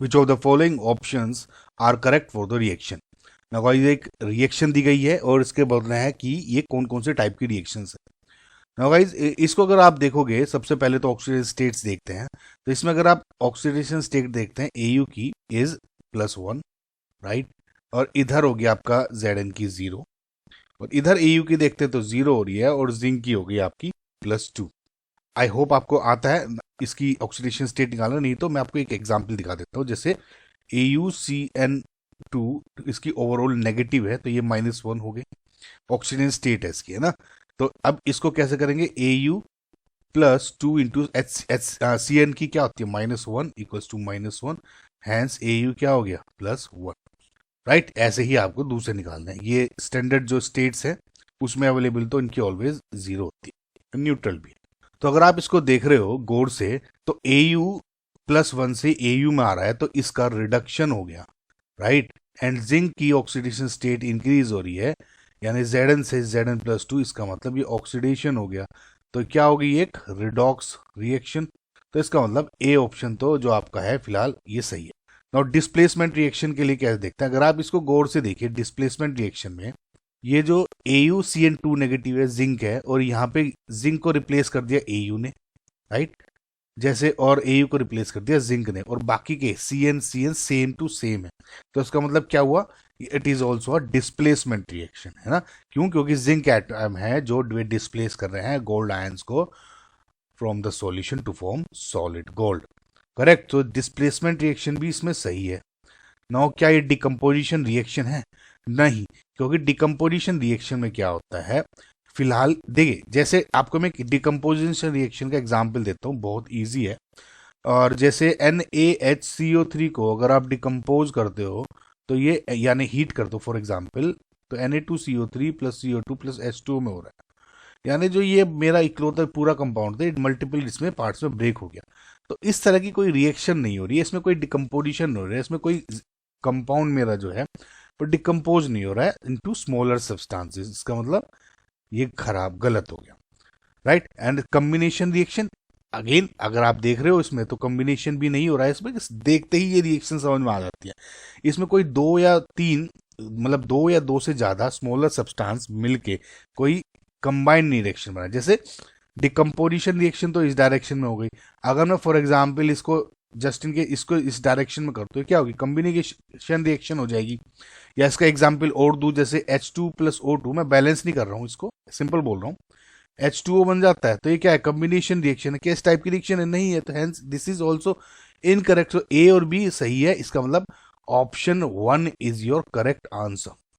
Which of the following options are correct for the reaction. ना guys एक reaction दी गई है और इसके बोलना है कि ये कौन कौन से टाइप की रिएक्शंस है। नाउ गाइस इसको अगर आप देखोगे, सबसे पहले तो ऑक्सीडेशन स्टेट्स देखते हैं। तो इसमें अगर आप ऑक्सीडेशन स्टेट देखते हैं, Au की इज +1, राइट, और इधर हो गया आपका Zn की 0, और इधर Au की देखते हैं तो 0 हो रही है, और जिंक की हो गई आपकी +2। आई होप आपको आता है इसकी ऑक्सीडेशन स्टेट निकालना, नहीं तो मैं आपको एक एग्जाम्पल दिखा देता हूँ। जैसे AuCN2 इसकी ओवरऑल नेगेटिव है, तो ये -1 हो गई, ऑक्सीजन स्टेट है इसकी, है ना। तो अब इसको कैसे करेंगे, Au +2 इंटू CN की क्या होती है -1 इक्वल्स टू -1, हैंस Au क्या हो गया +1, राइट। ऐसे ही आपको दूसरे निकालना है। ये स्टैंडर्ड जो स्टेट्स है उसमें अवेलेबल तो इनकी ऑलवेज 0 होती है, न्यूट्रल भी। तो अगर आप इसको देख रहे हो गौर से, तो Au +1 से Au में आ रहा है, तो इसका रिडक्शन हो गया, राइट। एंड जिंक की ऑक्सीडेशन स्टेट इंक्रीज हो रही है, यानी Zn से Zn+2, इसका मतलब ये ऑक्सीडेशन हो गया। तो क्या होगी, एक रिडॉक्स रिएक्शन। तो इसका मतलब ए ऑप्शन तो जो आपका है फिलहाल ये सही है। नाउ डिस्प्लेसमेंट रिएक्शन के लिए क्या देखते हैं, अगर आप इसको गौर से देखिए, डिस्प्लेसमेंट रिएक्शन में ये जो AuCN2 नेगेटिव है, जिंक है, और यहाँ पे जिंक को रिप्लेस कर दिया Au ने, राइट, जैसे, और Au को रिप्लेस कर दिया जिंक ने, और बाकी के CN सेम टू सेम है। तो इसका मतलब क्या हुआ, it is also a displacement reaction, है ना। क्यों, क्योंकि जिंक एटम है जो डिस्प्लेस कर रहे हैं गोल्ड आयंस को from the solution to form solid gold, correct. तो डिस्प्लेसमेंट रिएक्शन भी इसमें सही है। नाउ क्या ये डिकम्पोजिशन रिएक्शन है, नहीं, क्योंकि डिकम्पोजिशन रिएक्शन में क्या होता है, फिलहाल देखिए, जैसे आपको मैं डिकम्पोजिशन रिएक्शन का एग्जांपल देता हूँ, बहुत इजी है। और जैसे NaHCO3 को अगर आप डिकम्पोज करते हो, तो ये यानी हीट कर दो फॉर एग्जांपल, तो Na2CO3 + CO2 + H2O में हो रहा है, यानी जो ये मेरा इकलौता पूरा कंपाउंड था, मल्टीपल इसमें पार्ट्स में ब्रेक हो गया। तो इस तरह की कोई रिएक्शन नहीं हो रही है, इसमें कोई डिकम्पोजिशन नहीं हो रहा है, इसमें कोई कंपाउंड मेरा जो है वो डिकम्पोज नहीं हो रहा है इनटू स्मॉलर सब्सटेंसेस। इसका मतलब ये खराब, गलत हो गया, right. And combination reaction, again अगर आप देख रहे हो इसमें, तो कम्बिनेशन भी नहीं हो रहा है इसमें, देखते ही ये रिएक्शन समझ में आ जाती है। इसमें कोई 2 या 3, मतलब 2 या 2 से ज्यादा स्मॉलर सब्सटेंस मिलके कोई कंबाइंड रिएक्शन बना। जैसे डिकम्पोजिशन रिएक्शन तो इस डायरेक्शन में हो गई, अगर मैं फॉर एग्जाम्पल इसको जस्ट के इसको इस डायरेक्शन में करते हो, क्या होगी, कम्बिनेशन रिएक्शन हो जाएगी। या इसका एग्जाम्पल और दूं, जैसे H2 + O2, मैं बैलेंस नहीं कर रहा हूँ इसको, सिंपल बोल रहा हूँ, H2O बन जाता है, तो ये क्या है, कम्बिनेशन रिएक्शन है। किस टाइप की रिएक्शन है, नहीं है, तो hence this is also incorrect. तो ए और बी सही है, इसका मतलब option 1 is your correct answer.